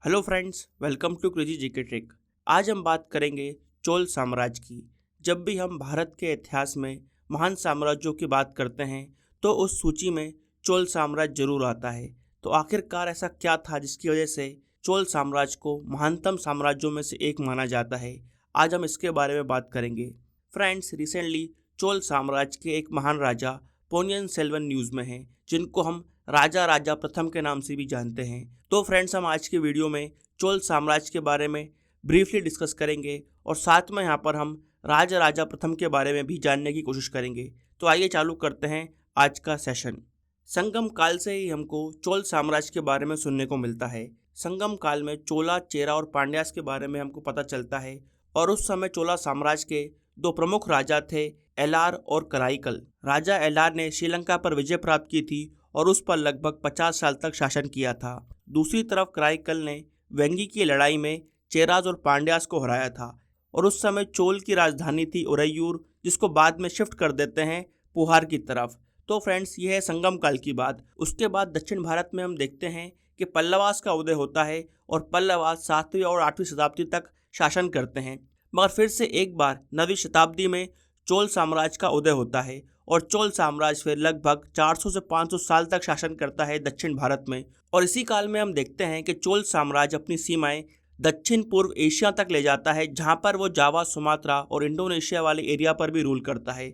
Hello friends, welcome to crazy GK trick. आज हम बात करेंगे चोल साम्राज्य की। जब भी हम भारत के इतिहास में महान साम्राज्यों की बात करते हैं तो उस सूची में चोल साम्राज्य जरूर आता है। तो आखिरकार ऐसा क्या था जिसकी वजह से चोल साम्राज्य को महानतम साम्राज्यों में से एक माना जाता है? आज हम इसके बारे में बात करेंगे। फ्रेंड्स, रिसेंटली चोल साम्राज्य के एक महान राजा पोनियन सेल्वन न्यूज़ में हैं, जिनको हम राजा राजा प्रथम के नाम से भी जानते हैं। तो फ्रेंड्स, हम आज के वीडियो में चोल साम्राज्य के बारे में ब्रीफली डिस्कस करेंगे और साथ में यहाँ पर हम राजा राजा प्रथम के बारे में भी जानने की कोशिश करेंगे। तो आइए चालू करते हैं आज का सेशन। संगम काल से ही हमको चोल साम्राज्य के बारे में सुनने को मिलता है। संगम काल में चोला, चेरा और पांड्यास के बारे में हमको पता चलता है और उस समय चोला साम्राज्य के दो प्रमुख राजा थे, एलार और कराईकल। राजा एलार ने श्रीलंका पर विजय प्राप्त की थी और उस पर लगभग 50 साल तक शासन किया था। दूसरी तरफ कराईकल ने वेंगी की लड़ाई में चेराज और पांड्यास को हराया था और उस समय चोल की राजधानी थी उरैयूर, जिसको बाद में शिफ्ट कर देते हैं पुहार की तरफ। तो फ्रेंड्स, ये है संगम काल की बात। उसके बाद दक्षिण भारत में हम देखते हैं कि पल्लवास का उदय होता है और पल्लवास 7वीं और 8वीं शताब्दी तक शासन करते हैं। मगर फिर से एक बार 9वीं शताब्दी में चोल साम्राज्य का उदय होता है और चोल साम्राज्य फिर लगभग 400 से 500 साल तक शासन करता है दक्षिण भारत में। और इसी काल में हम देखते हैं कि चोल साम्राज्य अपनी सीमाएं दक्षिण पूर्व एशिया तक ले जाता है, जहां पर वो जावा, सुमात्रा और इंडोनेशिया वाले एरिया पर भी रूल करता है।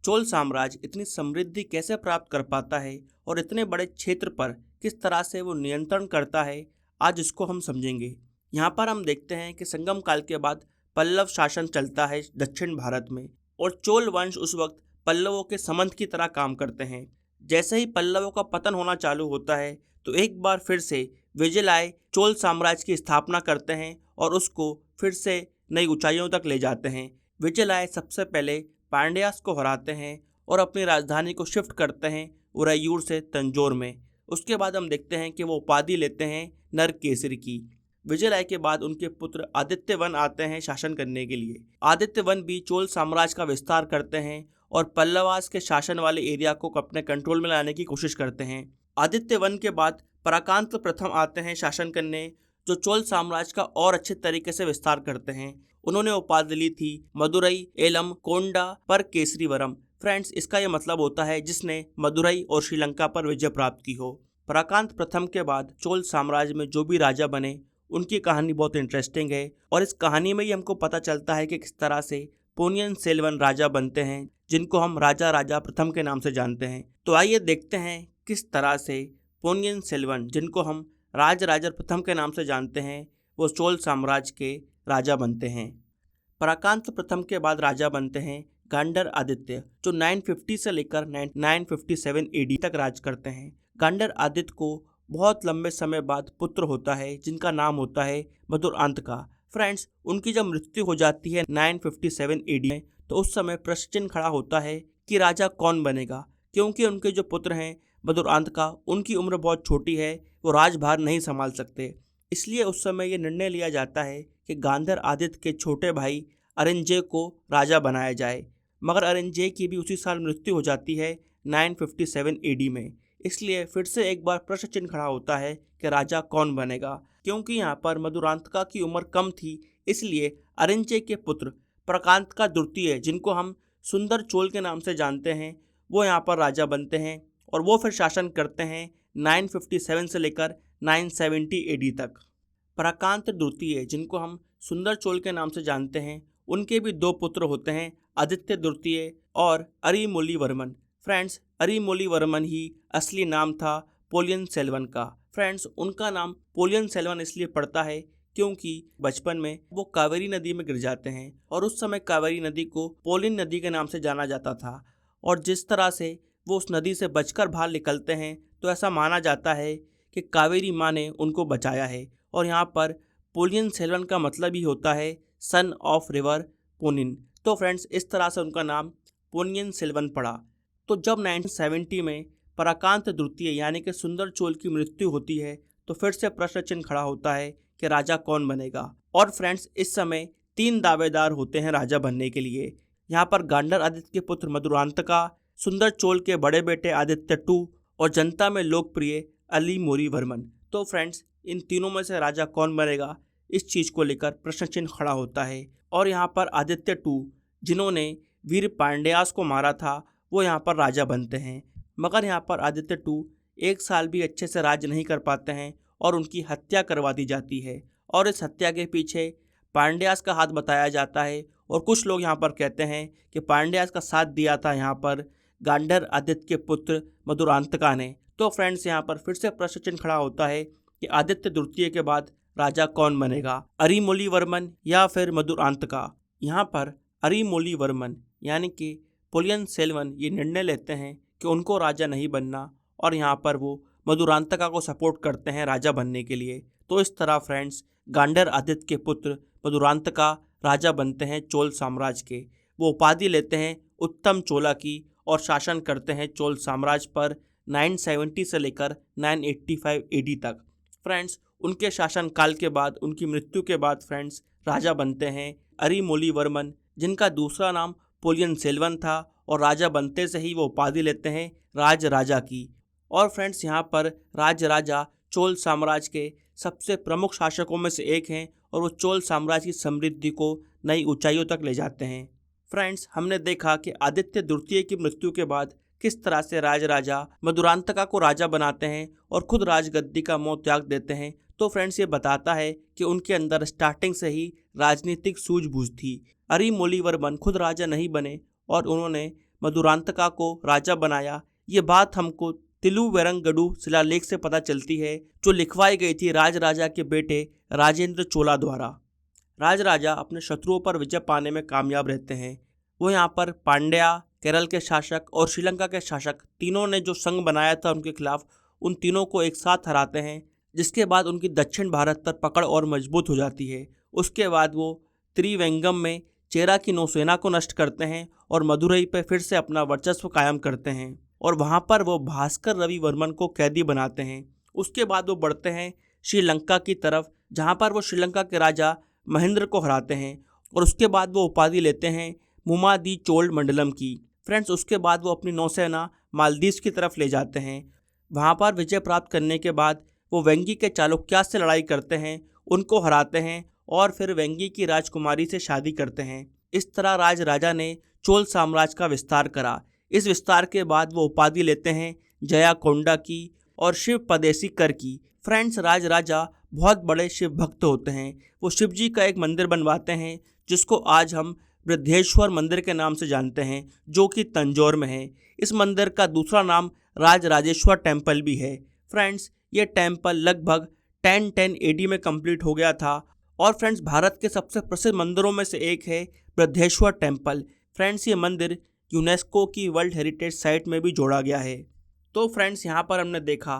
चोल साम्राज्य इतनी समृद्धि कैसे प्राप्त कर पाता है और इतने बड़े क्षेत्र पर किस तरह से वो नियंत्रण करता है, आज इसको हम समझेंगे। यहाँ पर हम देखते हैं कि संगम काल के बाद पल्लव शासन चलता है दक्षिण भारत में और चोल वंश उस वक्त पल्लवों के समंत की तरह काम करते हैं। जैसे ही पल्लवों का पतन होना चालू होता है तो एक बार फिर से विजयलाय चोल साम्राज्य की स्थापना करते हैं और उसको फिर से नई ऊंचाइयों तक ले जाते हैं। विजयलाय सबसे पहले पांड्यास को हराते हैं और अपनी राजधानी को शिफ्ट करते हैं उरैयूर से तंजौर में। उसके बाद हम देखते हैं कि वो उपाधि लेते हैं नरकेसरी की। विजयलाय के बाद उनके पुत्र आदित्य वन आते हैं शासन करने के लिए। आदित्य वन भी चोल साम्राज्य का विस्तार करते हैं और पल्लवास के शासन वाले एरिया को अपने कंट्रोल में लाने की कोशिश करते हैं। आदित्य वन के बाद पराकांत प्रथम आते हैं शासन करने, जो चोल साम्राज्य का और अच्छे तरीके से विस्तार करते हैं। उन्होंने उपाधि ली थी मदुरई, एलम, कोंडा पर केसरीवरम। फ्रेंड्स, इसका यह मतलब होता है जिसने मदुरई और श्रीलंका पर विजय प्राप्त की हो। पराकांत प्रथम के बाद चोल साम्राज्य में जो भी राजा बने उनकी कहानी बहुत इंटरेस्टिंग है और इस कहानी में ही हमको पता चलता है कि किस तरह से पोनियन सेल्वन राजा बनते हैं, जिनको हम राजा राजा प्रथम के नाम से जानते हैं। तो आइए देखते हैं किस तरह से पोनियन सेल्वन, जिनको हम राजा प्रथम के नाम से जानते हैं, वो चोल साम्राज्य के राजा बनते हैं। पराकांत प्रथम के बाद राजा बनते हैं गांडर आदित्य, जो 950 से लेकर 957 एडी तक राज करते हैं। गांडर आदित्य को बहुत लंबे समय बाद पुत्र होता है जिनका नाम होता है मधुरांत का। फ्रेंड्स, उनकी जब मृत्यु हो जाती है 957 एडी में, तो उस समय प्रश्न चिन्ह खड़ा होता है कि राजा कौन बनेगा, क्योंकि उनके जो पुत्र हैं मधुरांत का, उनकी उम्र बहुत छोटी है, वो राजभार नहीं संभाल सकते। इसलिए उस समय ये निर्णय लिया जाता है कि गांधर आदित्य के छोटे भाई अरिंजे को राजा बनाया जाए। मगर अरिंजे की भी उसी साल मृत्यु हो जाती है 957 एडी में। इसलिए फिर से एक बार प्रश्न चिन्ह खड़ा होता है कि राजा कौन बनेगा। क्योंकि यहाँ पर मधुरांतका की उम्र कम थी, इसलिए अरिंजे के पुत्र प्रकांतका द्वितीय, जिनको हम सुंदर चोल के नाम से जानते हैं, वो यहाँ पर राजा बनते हैं और वो फिर शासन करते हैं 957 से लेकर 970 एडी तक। प्रकांत द्वितीय, जिनको हम सुंदर चोल के नाम से जानते हैं, उनके भी दो पुत्र होते हैं, आदित्य द्वितीय और अरिमोलीवर्मन। फ्रेंड्स, अरिमोलीवर्मन ही असली नाम था पोलियन सेल्वन का। फ्रेंड्स, उनका नाम पोलियन सेल्वन इसलिए पड़ता है क्योंकि बचपन में वो कावेरी नदी में गिर जाते हैं और उस समय कावेरी नदी को पोलिन नदी के नाम से जाना जाता था। और जिस तरह से वो उस नदी से बचकर बाहर निकलते हैं, तो ऐसा माना जाता है कि कावेरी माँ ने उनको बचाया है। और यहाँ पर पोलियन सेल्वन का मतलब ही होता है सन ऑफ रिवर पोनिन। तो फ्रेंड्स, इस तरह से उनका नाम पोनियन सेल्वन पड़ा। तो जब 1970 में पराकांत द्वितीय यानी कि सुंदर चोल की मृत्यु होती है, तो फिर से प्रश्न चिन्ह खड़ा होता है कि राजा कौन बनेगा। और फ्रेंड्स, इस समय 3 दावेदार होते हैं राजा बनने के लिए। यहाँ पर गांडर आदित्य के पुत्र मधुरांतका, सुंदर चोल के बड़े बेटे आदित्य II और जनता में लोकप्रिय अली मोरीवर्मन। तो फ्रेंड्स, इन तीनों में से राजा कौन बनेगा, इस चीज़ को लेकर प्रश्न चिन्ह खड़ा होता है। और यहाँ पर आदित्य टू, जिन्होंने वीर पांड्यास को मारा था, वो यहाँ पर राजा बनते हैं। मगर यहाँ पर आदित्य टू 1 साल भी अच्छे से राज नहीं कर पाते हैं और उनकी हत्या करवा दी जाती है। और इस हत्या के पीछे पांड्यास का हाथ बताया जाता है और कुछ लोग यहाँ पर कहते हैं कि पांड्यास का साथ दिया था यहाँ पर गांडर आदित्य के पुत्र मधुरांतका ने। तो फ्रेंड्स, यहाँ पर फिर से प्रश्न चिन्ह खड़ा होता है कि आदित्य द्वितीय के बाद राजा कौन बनेगा, अरिमोलीवर्मन या फिर मधुरांतका। यहाँ पर अरिमोलीवर्मन यानी कि पोलियन सेल्वन ये निर्णय लेते हैं कि उनको राजा नहीं बनना और यहाँ पर वो मधुरांतका को सपोर्ट करते हैं राजा बनने के लिए। तो इस तरह फ्रेंड्स, गांडर आदित्य के पुत्र मधुरांतका राजा बनते हैं चोल साम्राज्य के। वो उपाधि लेते हैं उत्तम चोला की और शासन करते हैं चोल साम्राज्य पर 970 से लेकर 985 एडी तक। फ्रेंड्स, उनके शासन काल के बाद, उनकी मृत्यु के बाद फ्रेंड्स, राजा बनते हैं अरिमोलीवर्मन, जिनका दूसरा नाम पोलियन सेल्वन था और राजा बनते से ही वो उपाधि लेते हैं राज राजा की। और फ्रेंड्स, यहाँ पर राज राजा चोल साम्राज्य के सबसे प्रमुख शासकों में से एक हैं और वो चोल साम्राज्य की समृद्धि को नई ऊंचाइयों तक ले जाते हैं। फ्रेंड्स, हमने देखा कि आदित्य द्वितीय की मृत्यु के बाद किस तरह से राज राजा मधुरांतका को राजा बनाते हैं और खुद राजगद्दी का मोह त्याग देते हैं। तो फ्रेंड्स, ये बताता है कि उनके अंदर स्टार्टिंग से ही राजनीतिक सूझबूझ थी। अरिमोलीवर्मन खुद राजा नहीं बने और उन्होंने मधुरांतका को राजा बनाया। ये बात हमको तिलुवेरंगडू शिलालेख से पता चलती है, जो लिखवाई गई थी राज राजा के बेटे राजेंद्र चोला द्वारा। राज राजा अपने शत्रुओं पर विजय पाने में कामयाब रहते हैं। वो यहाँ पर पांड्या, केरल के शासक और श्रीलंका के शासक तीनों ने जो संघ बनाया था उनके खिलाफ, उन तीनों को एक साथ हराते हैं, जिसके बाद उनकी दक्षिण भारत पर पकड़ और मजबूत हो जाती है। उसके बाद वो त्रिवेंगम में चेरा की नौसेना को नष्ट करते हैं और मदुरई पर फिर से अपना वर्चस्व कायम करते हैं और वहाँ पर वो भास्कर रविवर्मन को कैदी बनाते हैं। उसके बाद वो बढ़ते हैं श्रीलंका की तरफ, जहाँ पर वो श्रीलंका के राजा महेंद्र को हराते हैं और उसके बाद वो उपाधि लेते हैं मुमादी चोल मंडलम की। फ्रेंड्स, उसके बाद वो अपनी नौसेना मालदीव की तरफ ले जाते हैं। वहाँ पर विजय प्राप्त करने के बाद वो वेंगी के चालुक्यास से लड़ाई करते हैं, उनको हराते हैं और फिर वेंगी की राजकुमारी से शादी करते हैं। इस तरह राज राजा ने चोल साम्राज्य का विस्तार करा। इस विस्तार के बाद वो उपाधि लेते हैं जयाकोंडा की और शिव पदेशी कर की। फ्रेंड्स, राज राजा बहुत बड़े शिव भक्त होते हैं। वो शिव जी का एक मंदिर बनवाते हैं, जिसको आज हम बृद्धेश्वर मंदिर के नाम से जानते हैं, जो कि तंजौर में है। इस मंदिर का दूसरा नाम राज राजेश्वर टेम्पल भी है। फ्रेंड्स, ये टेम्पल लगभग 1010 एडी में कंप्लीट हो गया था। और फ्रेंड्स, भारत के सबसे प्रसिद्ध मंदिरों में से एक है बृद्धेश्वर टेम्पल। फ्रेंड्स, ये मंदिर यूनेस्को की वर्ल्ड हेरिटेज साइट में भी जोड़ा गया है। तो फ्रेंड्स, यहाँ पर हमने देखा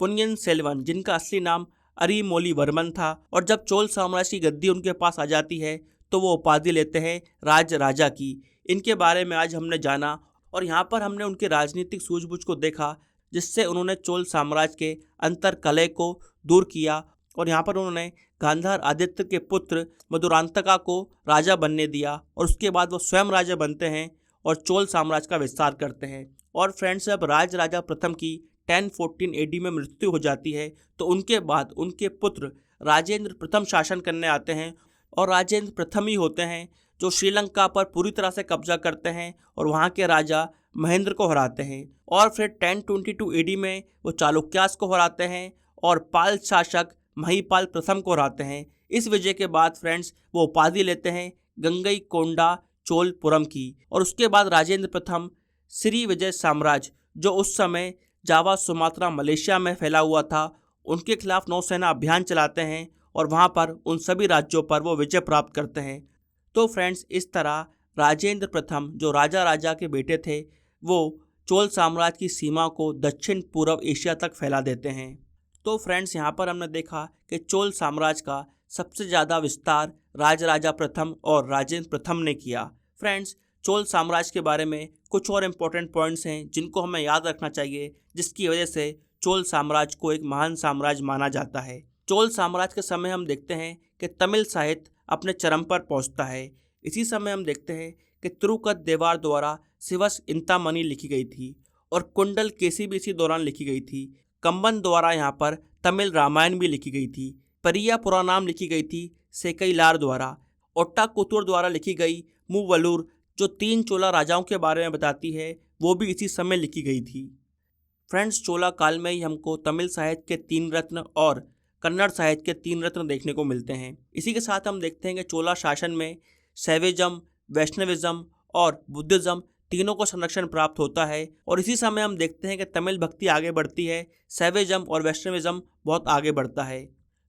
पोनियन सेल्वन, जिनका असली नाम अरिमोलीवर्मन था, और जब चोल साम्राज्य की गद्दी उनके पास आ जाती है तो वो उपाधि लेते हैं राज राजा की। इनके बारे में आज हमने जाना और यहाँ पर हमने उनके राजनीतिक सूझबूझ को देखा, जिससे उन्होंने चोल साम्राज्य के अंतर कलह को दूर किया और यहाँ पर उन्होंने गांधार आदित्य के पुत्र मधुरांतका को राजा बनने दिया और उसके बाद वो स्वयं राजा बनते हैं और चोल साम्राज्य का विस्तार करते हैं। और फ्रेंड्स, जब राज राजा प्रथम की 1014 एडी में मृत्यु हो जाती है तो उनके बाद उनके पुत्र राजेंद्र प्रथम शासन करने आते हैं और राजेंद्र प्रथम ही होते हैं जो श्रीलंका पर पूरी तरह से कब्जा करते हैं और वहाँ के राजा महेंद्र को हराते हैं। और फिर 1022 एडी में वो चालुक्यास को हराते हैं और पाल शासक महिपाल प्रथम को हराते हैं। इस विजय के बाद फ्रेंड्स, वो उपाधि लेते हैं गंगईकोंडा चोलपुरम की और उसके बाद राजेंद्र प्रथम श्री विजय साम्राज्य, जो उस समय जावा, सुमात्रा, मलेशिया में फैला हुआ था, उनके खिलाफ नौसेना अभियान चलाते हैं और वहाँ पर उन सभी राज्यों पर वो विजय प्राप्त करते हैं। तो फ्रेंड्स, इस तरह राजेंद्र प्रथम, जो राजा राजा के बेटे थे, वो चोल साम्राज्य की सीमा को दक्षिण पूर्व एशिया तक फैला देते हैं। तो फ्रेंड्स, यहाँ पर हमने देखा कि चोल साम्राज्य का सबसे ज़्यादा विस्तार राज राजा प्रथम और राजेंद्र प्रथम ने किया। फ्रेंड्स, चोल साम्राज्य के बारे में कुछ और इम्पोर्टेंट पॉइंट्स हैं जिनको हमें याद रखना चाहिए, जिसकी वजह से चोल साम्राज्य को एक महान साम्राज्य माना जाता है। चोल साम्राज्य के समय हम देखते हैं कि तमिल साहित्य अपने चरम पर पहुंचता है। इसी समय हम देखते हैं कि तिरुकत देवार द्वारा शिवस इंतामणि लिखी गई थी और कुंडल केसी भी इसी दौरान लिखी गई थी। कंबन द्वारा यहाँ पर तमिल रामायण भी लिखी गई थी। परिया पुराणाम लिखी गई थी सेकैलार द्वारा। ओट्टाकुथुर द्वारा लिखी गई मूवलूर, जो 3 चोला राजाओं के बारे में बताती है, वो भी इसी समय लिखी गई थी। फ्रेंड्स, चोला काल में ही हमको तमिल साहित्य के 3 रत्न और कन्नड़ साहित्य के 3 रत्न देखने को मिलते हैं। इसी के साथ हम देखते हैं कि चोला शासन में शैविज्म, वैष्णविज्म और बुद्धिज्म तीनों को संरक्षण प्राप्त होता है। और इसी समय हम देखते हैं कि तमिल भक्ति आगे बढ़ती है, शैविज्म और वैष्णविज्म बहुत आगे बढ़ता है।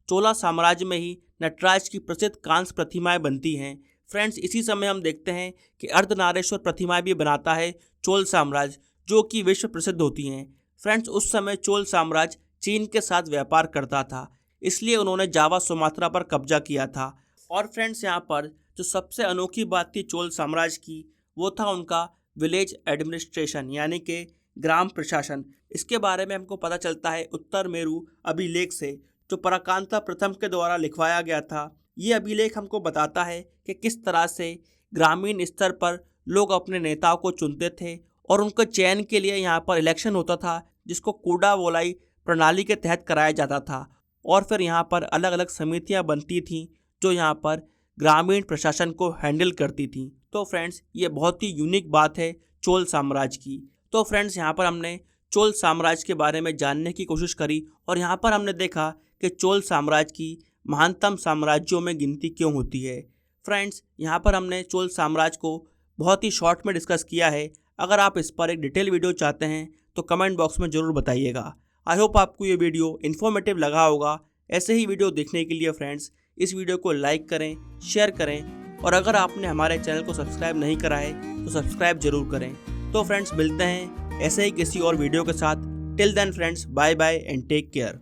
चोला साम्राज्य में ही नटराज की प्रसिद्ध कांस्य प्रतिमाएं बनती हैं। फ्रेंड्स, इसी समय हम देखते हैं कि अर्धनारेश्वर प्रतिमाएं भी बनाता है चोल साम्राज्य, जो कि विश्व प्रसिद्ध होती हैं। फ्रेंड्स, उस समय चोल साम्राज्य चीन के साथ व्यापार करता था, इसलिए उन्होंने जावा सुमात्रा पर कब्जा किया था। और फ्रेंड्स, यहाँ पर जो सबसे अनोखी बात थी चोल साम्राज्य की, वो था उनका विलेज एडमिनिस्ट्रेशन, यानी कि ग्राम प्रशासन। इसके बारे में हमको पता चलता है उत्तर मेरु अभिलेख से, जो पराकांता प्रथम के द्वारा लिखवाया गया था। ये अभिलेख हमको बताता है कि किस तरह से ग्रामीण स्तर पर लोग अपने नेताओं को चुनते थे और उनके चयन के लिए यहाँ पर इलेक्शन होता था, जिसको कूड़ा वोलाई प्रणाली के तहत कराया जाता था। और फिर यहाँ पर अलग अलग समितियाँ बनती थीं जो यहाँ पर ग्रामीण प्रशासन को हैंडल करती थीं। तो फ्रेंड्स, ये बहुत ही यूनिक बात है चोल साम्राज्य की। तो फ्रेंड्स, यहाँ पर हमने चोल साम्राज्य के बारे में जानने की कोशिश करी और यहाँ पर हमने देखा कि चोल साम्राज्य की महानतम साम्राज्यों में गिनती क्यों होती है। फ्रेंड्स, यहाँ पर हमने चोल साम्राज्य को बहुत ही शॉर्ट में डिस्कस किया है। अगर आप इस पर एक डिटेल वीडियो चाहते हैं तो कमेंट बॉक्स में ज़रूर बताइएगा। आई होप आपको ये वीडियो इन्फॉर्मेटिव लगा होगा। ऐसे ही वीडियो देखने के लिए फ्रेंड्स, इस वीडियो को लाइक करें, शेयर करें और अगर आपने हमारे चैनल को सब्सक्राइब नहीं करा है तो सब्सक्राइब जरूर करें। तो फ्रेंड्स, मिलते हैं ऐसे ही किसी और वीडियो के साथ। Till then friends, bye bye and take care.